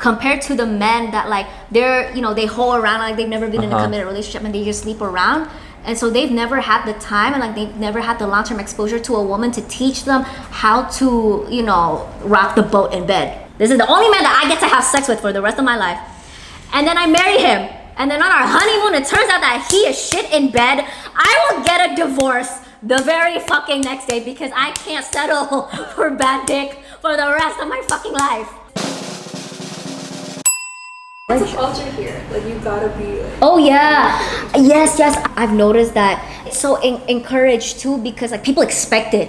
compared to the men that like they're, you know, they hoe around like they've never been in a committed relationship and they just sleep around. And so they've never had the time and like they've never had the long-term exposure to a woman to teach them how to, you know, rock the boat in bed. This is the only man that I get to have sex with for the rest of my life. And then I marry him. And then on our honeymoon, it turns out that he is shit in bed. I will get a divorce the very fucking next day because I can't settle for bad dick for the rest of my fucking life. It's a culture here. Like, you gotta be like... Oh yeah, yes. I've noticed that it's so encouraged too because like people expect it.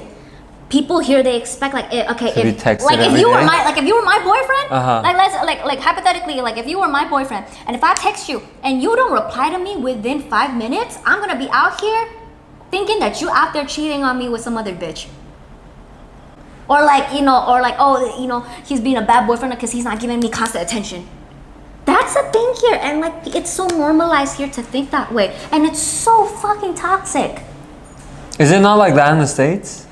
People here, they expect like, okay, so if you were my boyfriend, like hypothetically, like if you were my boyfriend, and if I text you and you don't reply to me within 5 minutes, I'm gonna be out here thinking that you out there cheating on me with some other bitch. Or like, you know, oh, you know, he's being a bad boyfriend because he's not giving me constant attention. That's a thing here, and like it's so normalized here to think that way, and it's so fucking toxic. Is it not like that in the States?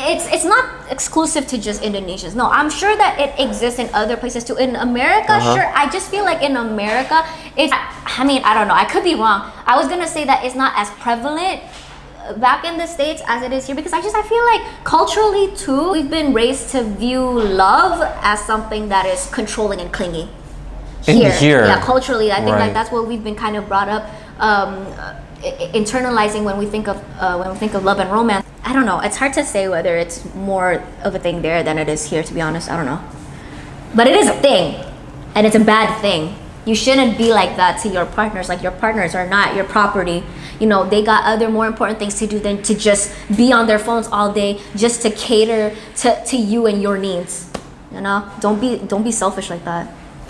It's not exclusive to just Indonesians. No, I'm sure that it exists in other places too. In America, sure. I just feel like in America, I mean, I don't know. I could be wrong. I was gonna say that it's not as prevalent back in the States as it is here because I feel like culturally too, we've been raised to view love as something that is controlling and clingy. Here. Yeah, culturally, I think like that's what we've been kind of brought up, internalizing when we think of love and romance. I don't know. It's hard to say whether it's more of a thing there than it is here. To be honest, I don't know. But it is a thing, and it's a bad thing. You shouldn't be like that to your partners. Like, your partners are not your property. You know, they got other more important things to do than to just be on their phones all day just to cater to you and your needs. You know, don't be selfish like that.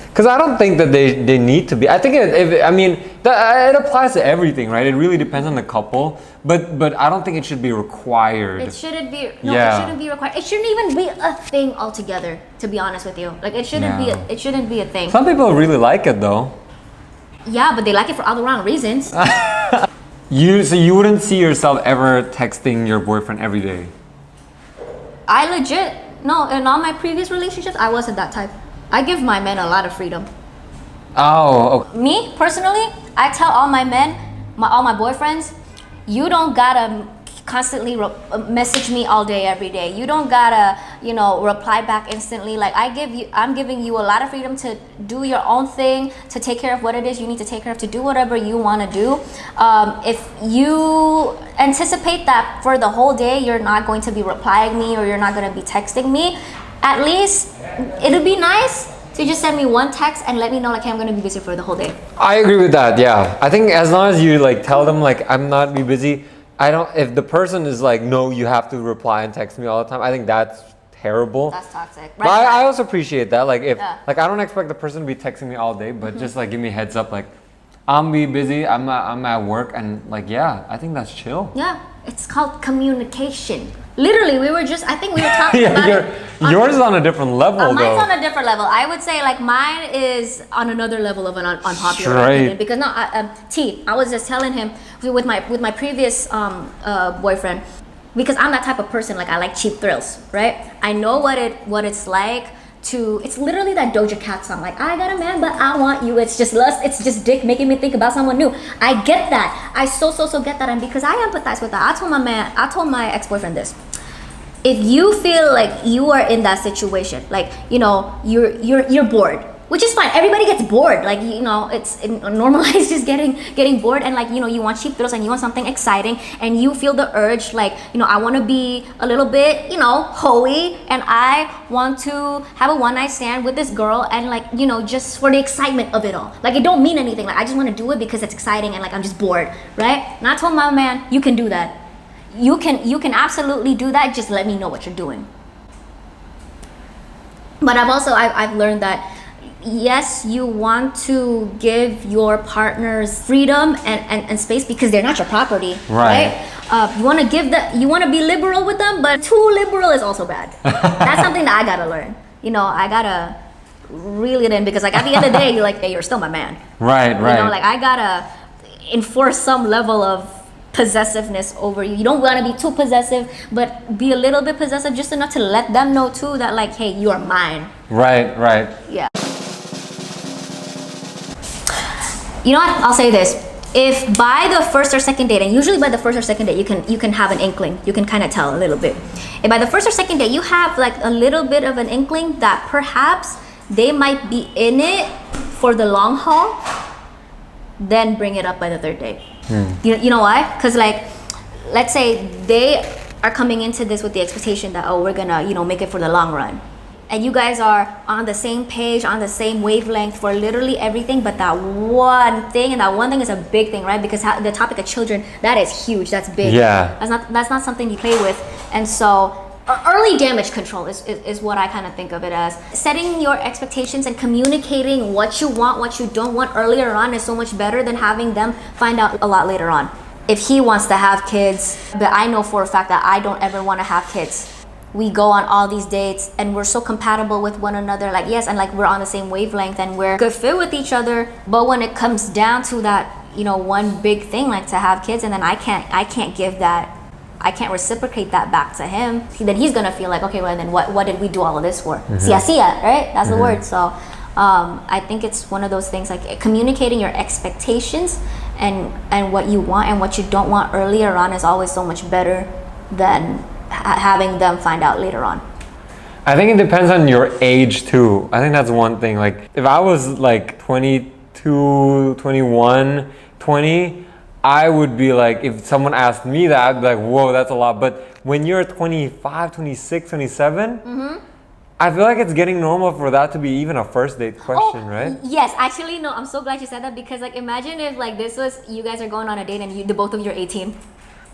Because I don't think that they need to be. I think it applies to everything, right? It really depends on the couple, but I don't think it should be required. It shouldn't be. No, it shouldn't be required. It shouldn't even be a thing altogether. To be honest with you, like it shouldn't be. It shouldn't be a thing. Some people really like it though. Yeah, but they like it for all the wrong reasons. So you wouldn't see yourself ever texting your boyfriend every day? I legit no. In all my previous relationships, I wasn't that type. I give my men a lot of freedom. Oh, okay. Me, personally, I tell all my men, all my boyfriends, you don't gotta constantly message me all day, every day. You don't gotta, you know, reply back instantly. Like, I'm giving you a lot of freedom to do your own thing, to take care of what it is you need to take care of, to do whatever you wanna do. If you anticipate that for the whole day, you're not going to be replying me or you're not gonna be texting me, at least it'd be nice to just send me one text and let me know like, hey, I'm gonna be busy for the whole day. I agree with that. Yeah, I think as long as you like tell them like I'm not be busy. If the person is like, no, you have to reply and text me all the time, I think that's terrible. That's toxic. Right? But I also appreciate that. Like like I don't expect the person to be texting me all day, but just like give me a heads up like I'm be busy, I'm at work, and like I think that's chill. Yeah, it's called communication. Literally, I think we were talking about yours is on a different level though. Mine's on a different level. I would say like mine is on another level of an unpopular opinion. Because I was just telling him with my previous boyfriend, because I'm that type of person, like I like cheap thrills, right? I know what it's like it's literally that Doja Cat song, like I got a man but I want you. It's just lust, it's just dick making me think about someone new. I get that. I so get that, and because I empathize with that, I told my ex-boyfriend this. If you feel like you are in that situation, like, you know, you're bored, which is fine. Everybody gets bored. Like, you know, it's normalized just getting bored, and like, you know, you want cheap thrills and you want something exciting, and you feel the urge, like, you know, I want to be a little bit, you know, hoey, and I want to have a one night stand with this girl, and like, you know, just for the excitement of it all. Like, it don't mean anything. Like, I just want to do it because it's exciting and like I'm just bored, right? And I told my man, you can do that. You can absolutely do that. Just let me know what you're doing. But I've learned that yes, you want to give your partners freedom and space because they're not your property, right? You want to be liberal with them, but too liberal is also bad. That's something that I gotta learn. You know, I gotta reel it in because like at the end of the day, you're like, hey, you're still my man. Right. You know, like I gotta enforce some level of possessiveness over you. You don't want to be too possessive, but be a little bit possessive just enough to let them know too that like, hey, you are mine. Right. Yeah. You know what? I'll say this. If by the first or second date, and usually by the first or second date, you can have an inkling. You can kind of tell a little bit. If by the first or second date, you have like a little bit of an inkling that perhaps they might be in it for the long haul, then bring it up by the third date. You know why? Because like, let's say they are coming into this with the expectation that, oh, we're gonna, make it for the long run. And you guys are on the same page, on the same wavelength for literally everything, but that one thing, and that one thing is a big thing, right? Because the topic of children, that is huge, that's big. Yeah. That's not something you play with. And so early damage control is what I kind of think of it as. Setting your expectations and communicating what you want, what you don't want earlier on is so much better than having them find out a lot later on. If he wants to have kids, but I know for a fact that I don't ever want to have kids. We go on all these dates and we're so compatible with one another, like yes, and like we're on the same wavelength and we're good fit with each other. But when it comes down to that, one big thing, like to have kids, and then I can't give that, I can't reciprocate that back to him, then he's gonna feel like, okay, well then what did we do all of this for? Sia, right? That's the word. So I think it's one of those things, like communicating your expectations and what you want and what you don't want earlier on is always so much better than having them find out later on. I think it depends on your age too. I think that's one thing. Like if I was like 22, 21, 20, I would be like, if someone asked me that, I'd be like, whoa, that's a lot. But when you're 25, 26, 27, I feel like it's getting normal for that to be even a first date question, right? Yes, actually, no, I'm so glad you said that, because like imagine if like this was, you guys are going on a date and the both of you are 18.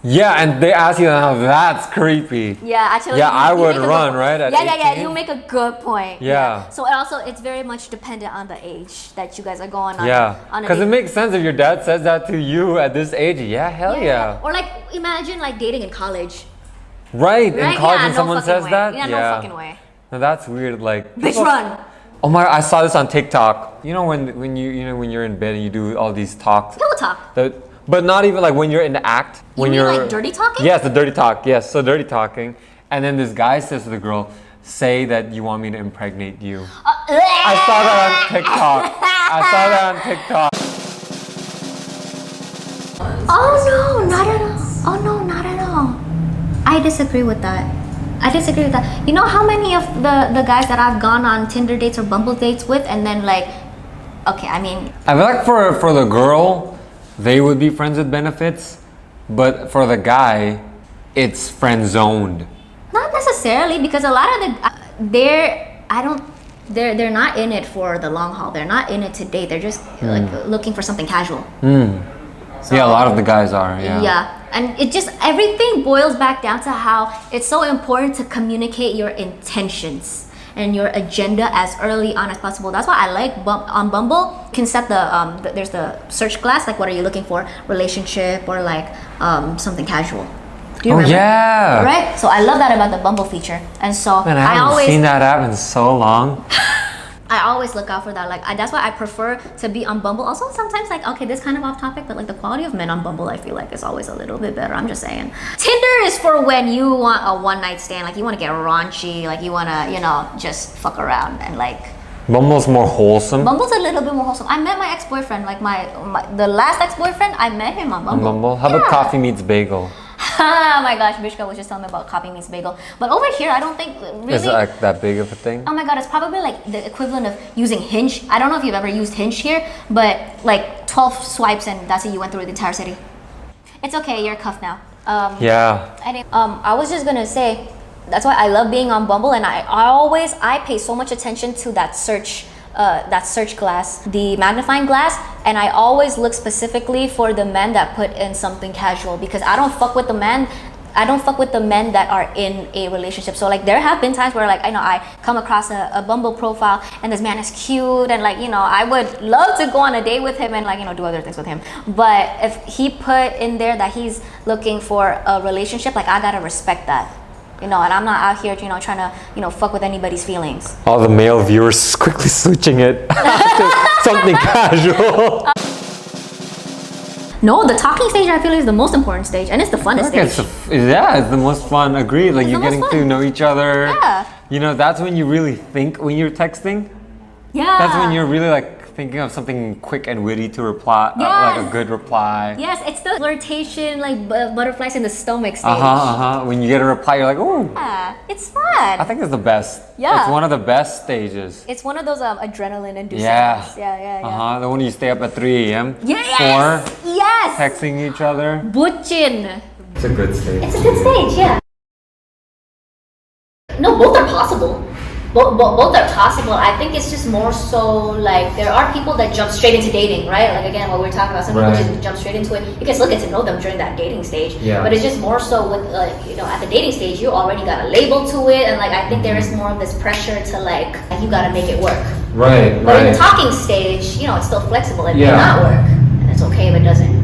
Yeah, and they ask you, now that's creepy. Yeah, actually. Yeah, I you would make a run, good right? At yeah. 18? You make a good point. Yeah. So it's very much dependent on the age that you guys are going on. Yeah, on a because it date. makes sense if your dad says that to you at this age. Yeah, hell yeah. Or like imagine like dating in college. Right, in college, Yeah, and someone says way. that. Yeah, no fucking way. Now that's weird. Like, Bitch, people- run. Oh my! I saw this on TikTok. You know when you're in bed and you do all these talks. Pillow talk. But not even like when you're in the act. When mean you're like dirty talking? Yes, the dirty talk. Yes, so dirty talking. And then this guy says to the girl, "Say that you want me to impregnate you." I saw that on TikTok. I saw that on TikTok. Oh no, not at all. Oh no, not at all. I disagree with that. You know how many of the guys that I've gone on Tinder dates or Bumble dates with, and then like, okay, I mean, I feel like for the girl, they would be friends with benefits, but for the guy, it's friend zoned. not necessarily, because a lot of they're not in it for the long haul. They're not in it to date. They're just like looking for something casual. So, Yeah, a lot of the guys are. Yeah. Yeah, and it just, everything boils back down to how it's so important to communicate your intentions and your agenda as early on as possible. That's why I like on Bumble, you can set there's the search glass, like what are you looking for, relationship or like something casual. Do you remember? Yeah. Right? So I love that about the Bumble feature. And so Man, I haven't seen that app in so long. I always look out for that. Like that's why I prefer to be on Bumble. Also, sometimes like, okay, this kind of off topic, but like the quality of men on Bumble, I feel like is always a little bit better. I'm just saying. Tinder is for when you want a one night stand, like you want to get raunchy, like you want to, just fuck around and like. Bumble's more wholesome. Bumble's a little bit more wholesome. I met my ex-boyfriend, like the last ex-boyfriend, I met him on Bumble. On Bumble? How about coffee meets bagel? Oh my gosh, Bishka was just telling me about coffee meets bagel. But over here, I don't think really. Is it like that big of a thing? Oh my god, it's probably like the equivalent of using Hinge. I don't know if you've ever used Hinge here, but like 12 swipes and that's it, you went through the entire city. It's okay, you're cuffed now. Yeah. I was just gonna say, that's why I love being on Bumble, and I pay so much attention to that search glass, the magnifying glass, and I always look specifically for the men that put in something casual, because I don't fuck with the men that are in a relationship. So like there have been times where like I come across a Bumble profile and this man is cute and like I would love to go on a date with him and like do other things with him, but if he put in there that he's looking for a relationship, like I gotta respect that. And I'm not out here, trying to, fuck with anybody's feelings. All the male viewers quickly switching it to something casual. No, the talking stage I feel is the most important stage, and it's the funnest stage. It's the most fun. Agreed. Like you're getting to know each other. Yeah. That's when you really think when you're texting. Yeah. That's when you're really like thinking of something quick and witty to reply, like Yes. a good reply. Yes, it's the flirtation, like butterflies in the stomach stage. When you get a reply, you're like, oh. Yeah, it's fun. I think it's the best. Yeah. It's one of the best stages. It's one of those adrenaline inducing. Yeah. Yeah. The one you stay up at 3 a.m. Yes. for Yes. texting each other. Buchin. It's a good stage. It's a good stage, yeah. No, both are possible. Both are possible. I think it's just more so like there are people that jump straight into dating, right? Like again, what we we're talking about, some people just jump straight into it. You can still get to know them during that dating stage. Yeah. But it's just more so with like, you know, at the dating stage, you already got a label to it, and like I think there is more of this pressure to like you got to make it work. Right. But in the talking stage, you know, it's still flexible. It may Yeah. not work, and it's okay if it doesn't.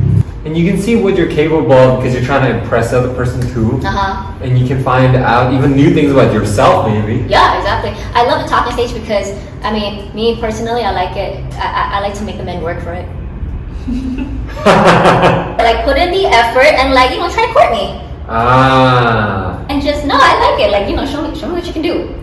And you can see what you're capable of because you're trying to impress the other person too. And you can find out even new things about yourself, maybe. Yeah, exactly. I love the talking stage because, I mean, me personally, I like it. I like to make the men work for it. Like, put in the effort and, like, you know, try to court me. And just, no, I like it. Like, you know, show me what you can do.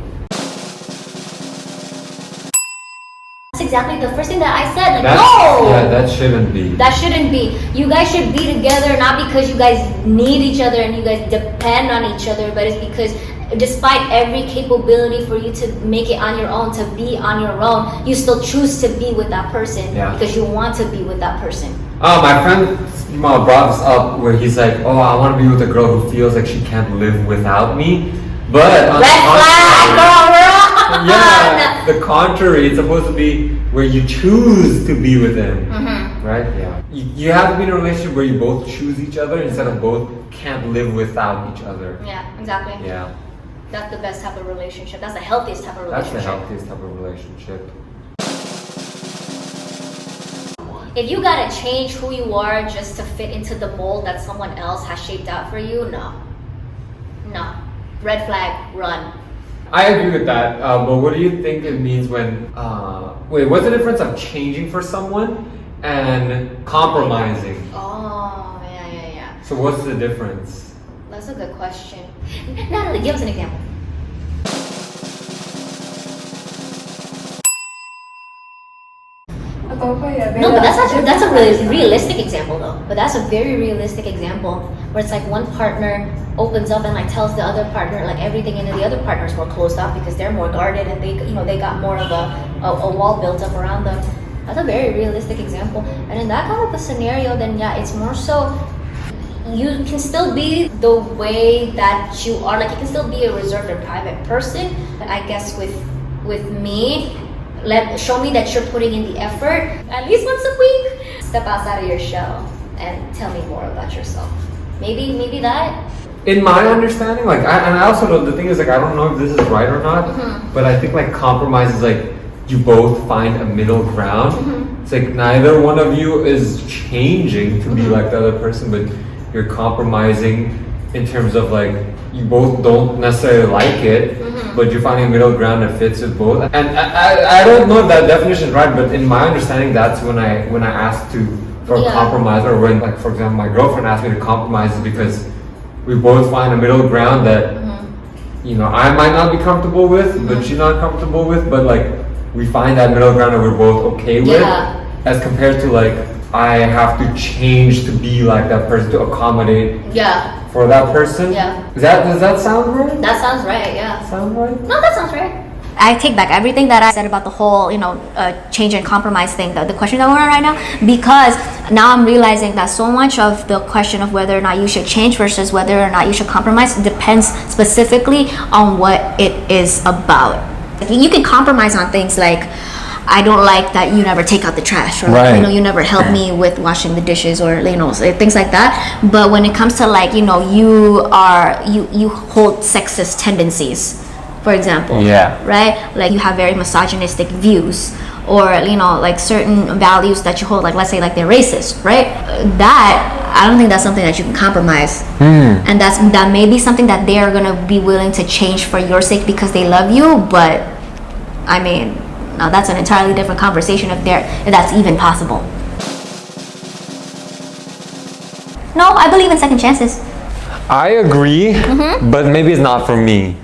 That's exactly the first thing that I said. Like, no! Yeah, that shouldn't be. That shouldn't be. You guys should be together not because you guys need each other and you guys depend on each other, but it's because despite every capability for you to make it on your own, to be on your own, you still choose to be with that person because you want to be with that person. Oh, my friend brought this up where he's like, oh, I want to be with a girl who feels like she can't live without me. But on Red flag, girl! Yeah, the contrary, it's supposed to be where you choose to be with him. Right? Yeah. You have to be in a relationship where you both choose each other instead of both can't live without each other. Yeah, exactly. Yeah. That's the best type of relationship. That's the healthiest type of relationship. That's the healthiest type of relationship. If you gotta change who you are just to fit into the mold that someone else has shaped out for you, no. Red flag, run. I agree with that, but what do you think it means when, what's the difference of changing for someone and compromising? Oh, yeah. So what's the difference? That's a good question. Natalie, give us an example. No, but that's a really realistic example though. But that's a very realistic example where it's like one partner opens up and like tells the other partner like everything, and then the other partner's more closed off because they're more guarded and they got more of a wall built up around them. That's a very realistic example. And in that kind of a scenario, then yeah, it's more so you can still be the way that you are. Like you can still be a reserved and private person. I guess with me, show me that you're putting in the effort at least once a week. Step outside of your shell and tell me more about yourself. Maybe that. In my understanding, like, I also know the thing is like I don't know if this is right or not, but I think like compromise is like you both find a middle ground. It's like neither one of you is changing to be like the other person, but you're compromising in terms of like you both don't necessarily like it, but you're finding a middle ground that fits with both. And I don't know if that definition is right, but in my understanding, that's when I asked for a compromise, or when, like, for example, my girlfriend asked me to compromise, is because we both find a middle ground that you know I might not be comfortable with, but she's not comfortable with, but like we find that middle ground that we're both okay with, as compared to like I have to change to be like that person to accommodate for that person. Does that sound right? That sounds right, yeah. Sound right? No, that sounds right. I take back everything that I said about the whole, change and compromise thing, the question that we're on right now, because now I'm realizing that so much of the question of whether or not you should change versus whether or not you should compromise depends specifically on what it is about. You can compromise on things like, I don't like that you never take out the trash, or you never help me with washing the dishes, or things like that. But when it comes to like you hold sexist tendencies, for example, right? Like you have very misogynistic views, or like certain values that you hold, like let's say like they're racist, right? That I don't think that's something that you can compromise, and that may be something that they are gonna be willing to change for your sake because they love you. But I mean, now that's an entirely different conversation if that's even possible. No, I believe in second chances. I agree, but maybe it's not for me.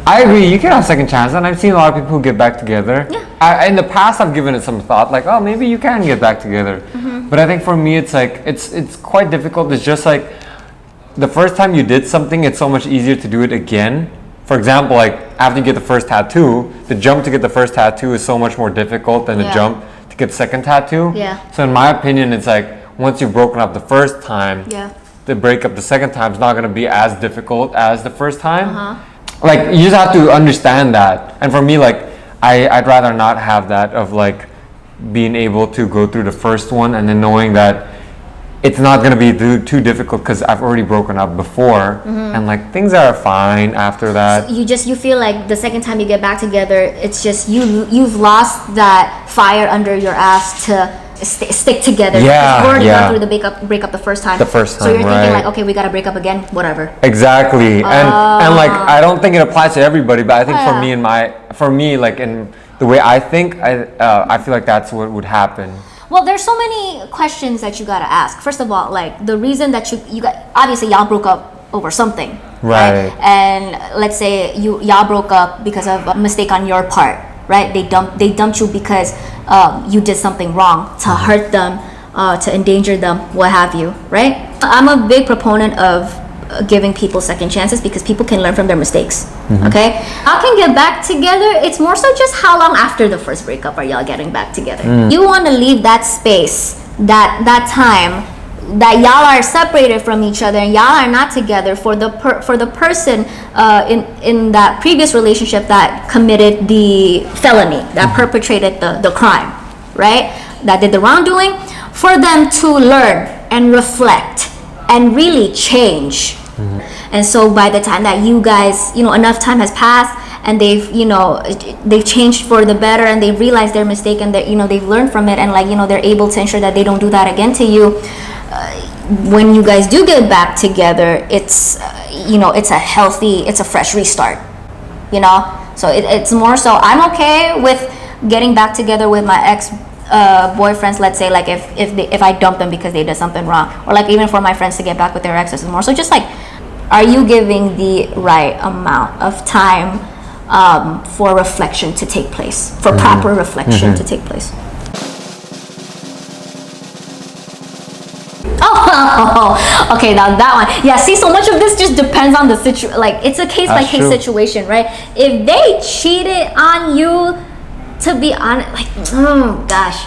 I agree. You can have second chance, and I've seen a lot of people who get back together. Yeah. In the past, I've given it some thought, like, oh, maybe you can get back together. But I think for me, it's like it's quite difficult. It's just like the first time you did something, it's so much easier to do it again. For example, like after you get the first tattoo, the jump to get the first tattoo is so much more difficult than the jump to get the second tattoo. Yeah. So in my opinion, it's like once you've broken up the first time, the breakup the second time is not going to be as difficult as the first time. Like you just have to understand that. And for me, like I'd rather not have that of like being able to go through the first one and then knowing that it's not going to be too difficult because I've already broken up before and like things are fine after that. So you feel like the second time you get back together, it's just you've lost that fire under your ass to stick together. Yeah, you've already gone through the breakup the first time. So you're thinking like, okay, we gotta break up again, whatever. Exactly. And like I don't think it applies to everybody, but I think for me like in the way I think, I feel like that's what would happen. Well, there's so many questions that you gotta ask. First of all, like the reason that you got, obviously y'all broke up over something, right? And let's say y'all broke up because of a mistake on your part, right? They dumped you because you did something wrong to hurt them, to endanger them, what have you, right? I'm a big proponent of giving people second chances because people can learn from their mistakes. Okay, y'all can get back together. It's more so just how long after the first breakup are y'all getting back together. You want to leave that space, that time that y'all are separated from each other and y'all are not together for the person in that previous relationship that committed the felony, that perpetrated the crime, right, that did the wrongdoing, for them to learn and reflect and really change. And so by the time that you guys, enough time has passed and they've changed for the better and they realized their mistake and that they've learned from it and they're able to ensure that they don't do that again to you, when you guys do get back together, it's it's a fresh restart, so it's more so I'm okay with getting back together with my ex boyfriends, let's say, like if I dump them because they did something wrong, or like even for my friends to get back with their exes, more so just like, are you giving the right amount of time for reflection to take place, for proper reflection to take place? Oh, okay, now that one. Yeah, see, so much of this just depends on the situation. Like, it's a case-by-case situation, right? If they cheated on you, to be honest, like, oh gosh,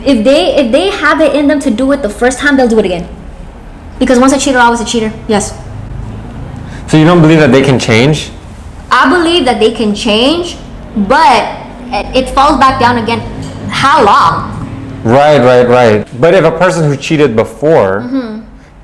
if they have it in them to do it the first time, they'll do it again. Because once a cheater, always a cheater. Yes. So you don't believe that they can change? I believe that they can change, but it falls back down again. How long? Right. But if a person who cheated before,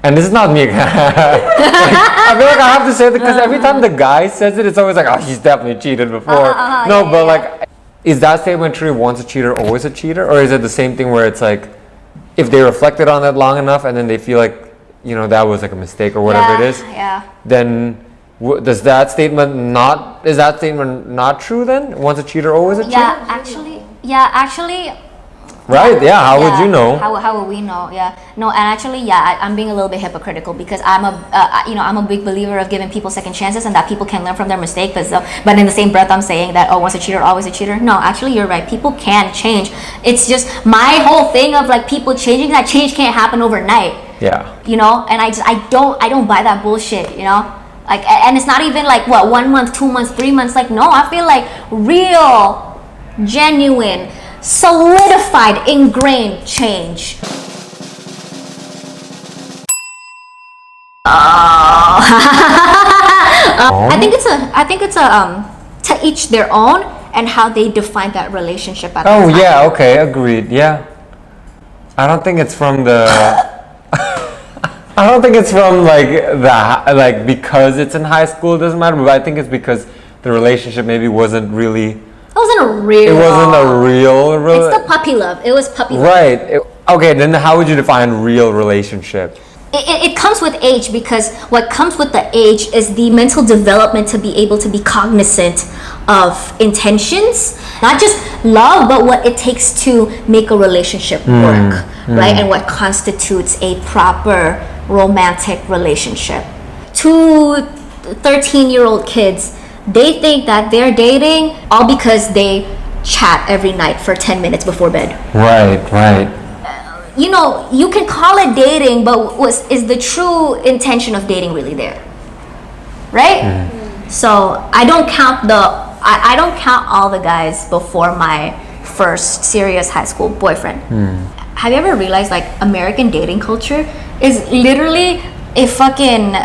and this is not me, I feel like I have to say it because every time the guy says it, it's always like, oh, he's definitely cheated before. Like, is that statement true? Once a cheater, always a cheater? Or is it the same thing where it's like, if they reflected on it long enough and then they feel like, that was like a mistake or whatever it is, then is that statement not true then? Once a cheater, always a cheater? Actually. Right, how would you know? How would we know? No, and actually, I'm being a little bit hypocritical because I'm a big believer of giving people second chances and that people can learn from their mistake. But in the same breath, I'm saying that, once a cheater, always a cheater. No, actually, you're right. People can change. It's just my whole thing of like people changing. That change can't happen overnight. Yeah. And I don't buy that bullshit. Like, and it's not even like 1 month, 2 months, 3 months. Like, no, I feel like real, genuine, solidified, ingrained change. I think it's a to each their own and how they define that relationship at the time. Okay, agreed. I don't think it's from the I don't think it's from like because it's in high school, it doesn't matter, but I think it's because the relationship maybe wasn't really. It wasn't a real. It's the puppy love. It was puppy love. Right. Okay, then how would you define real relationship? It comes with age, because what comes with the age is the mental development to be able to be cognizant of intentions, not just love, but what it takes to make a relationship work, right? And what constitutes a proper romantic relationship. Two 13-year-old kids they think that they're dating all because they chat every night for 10 minutes before bed. Right. You know, you can call it dating, but is the true intention of dating really there? Right? So I don't count I don't count all the guys before my first serious high school boyfriend. Have you ever realized like American dating culture is literally a fucking,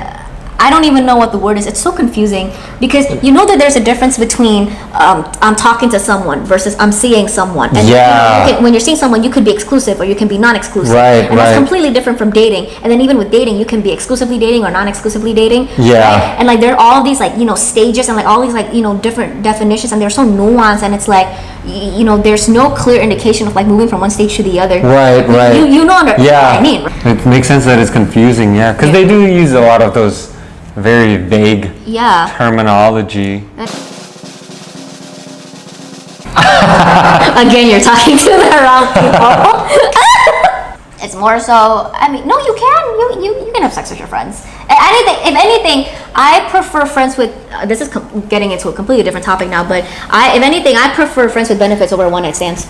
I don't even know what the word is. It's so confusing because you know that there's a difference between I'm talking to someone versus I'm seeing someone. And when you're seeing someone, you could be exclusive or you can be non-exclusive. And that's completely different from dating. And then even with dating, you can be exclusively dating or non-exclusively dating. Right? And like there are all these like, you know, stages and like all these like, you know, different definitions, and they're so nuanced, and it's like, you know, there's no clear indication of like moving from one stage to the other. Right. You know what I mean. It makes sense that it's confusing, because they do use a lot of those very vague terminology. Again, you're talking to the wrong people. It's more so, I mean, no, you can have sex with your friends. If anything, I prefer friends with, this is getting into a completely different topic now, but if anything, I prefer friends with benefits over one-night stands.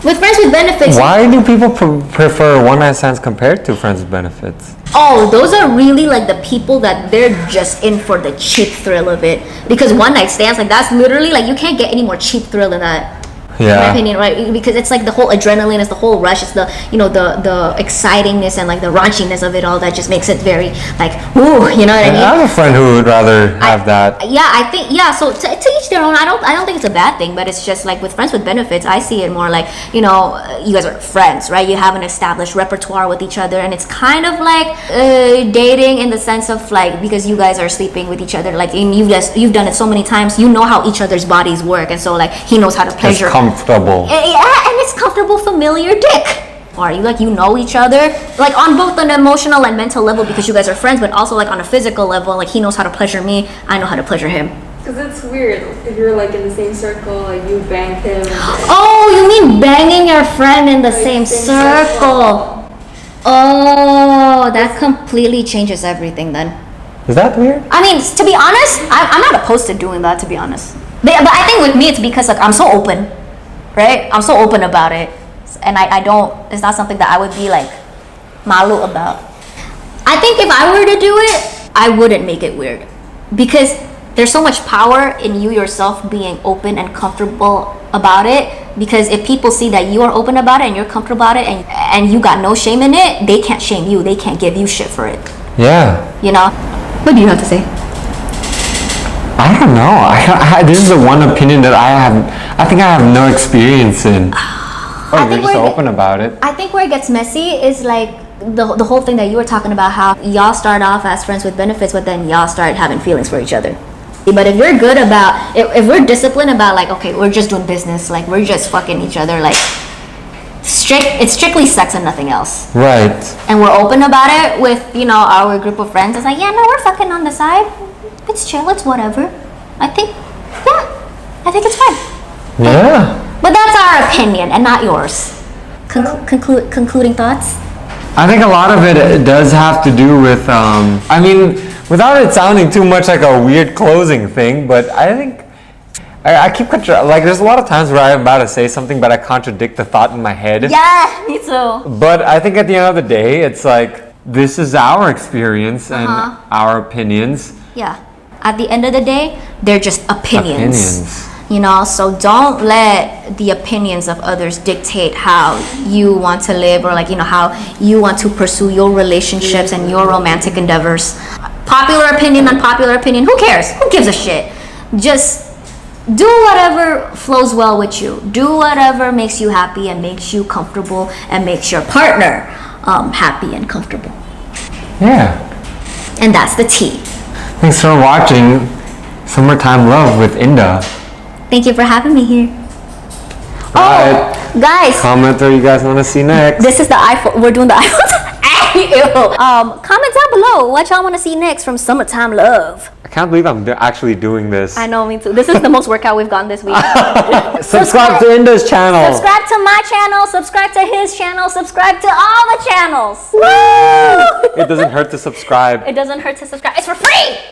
With friends with benefits... Why do people prefer one-night stands compared to friends with benefits? Oh, those are really like the people that they're just in for the cheap thrill of it. Because one-night stands, like that's literally like, you can't get any more cheap thrill than that. In my opinion, right? Because it's like the whole adrenaline, it's the whole rush, it's the, you know, the excitingness and like the raunchiness of it all that just makes it very like, ooh, you know what I mean? I have a friend who would rather have that. Yeah, I think, so to each their own. I don't think it's a bad thing, but it's just like with friends with benefits, I see it more like, you know, you guys are friends, right? You have an established repertoire with each other, and it's kind of like dating in the sense of like, because you guys are sleeping with each other, like, and you've done it so many times, you know how each other's bodies work, and so like he knows how to pleasure. Comfortable. Yeah, and it's comfortable, familiar dick. Or you like, you know each other like on both an emotional and mental level because you guys are friends, but also like on a physical level, like he knows how to pleasure me, I know how to pleasure him. Because it's weird if you're like in the same circle, like you banged him. Oh, you mean banging your friend in the same circle? Oh, that completely changes everything then. Is that weird? I mean, to be honest, I'm not opposed to doing that, to be honest. But I think with me, it's because like I'm so open. Right? I'm so open about it, and I don't, it's not something that I would be like malu about. I think if I were to do it, I wouldn't make it weird, because there's so much power in you yourself being open and comfortable about it, because if people see that you are open about it and you're comfortable about it and you got no shame in it, they can't shame you, they can't give you shit for it. You know? What do you have to say? I don't know. This is the one opinion that I think I have no experience in. You're just open about it. I think where it gets messy is like the whole thing that you were talking about, how y'all start off as friends with benefits, but then y'all start having feelings for each other. But if you're good about, if we're disciplined about like, okay, we're just doing business, like we're just fucking each other, like it's strictly sex and nothing else. Right. And we're open about it with, you know, our group of friends. It's like, yeah, no, we're fucking on the side. It's chill, it's whatever. I think it's fine. Yeah. But that's our opinion and not yours. Concluding thoughts? I think a lot of it does have to do with, I mean, without it sounding too much like a weird closing thing, but I think I keep like there's a lot of times where I'm about to say something, but I contradict the thought in my head. Yeah, me too. But I think at the end of the day, it's like, this is our experience and our opinions. Yeah. At the end of the day, they're just opinions. You know, so don't let the opinions of others dictate how you want to live, or like, you know, how you want to pursue your relationships and your romantic endeavors. Popular opinion, unpopular opinion, who cares? Who gives a shit? Just do whatever flows well with you. Do whatever makes you happy and makes you comfortable and makes your partner happy and comfortable. Yeah. And that's the tea. Thanks for watching Summertime Love with Indah. Thank you for having me here. Oh, guys. Comment what you guys want to see next. This is the iPhone. We're doing the iPhone. Comment down below what y'all want to see next from Summertime Love. I can't believe I'm actually doing this. I know, me too. This is the most workout we've gotten this week. Subscribe to Indah's channel. Subscribe to my channel. Subscribe to his channel. Subscribe to all the channels. Woo! It doesn't hurt to subscribe. It doesn't hurt to subscribe. It's for free.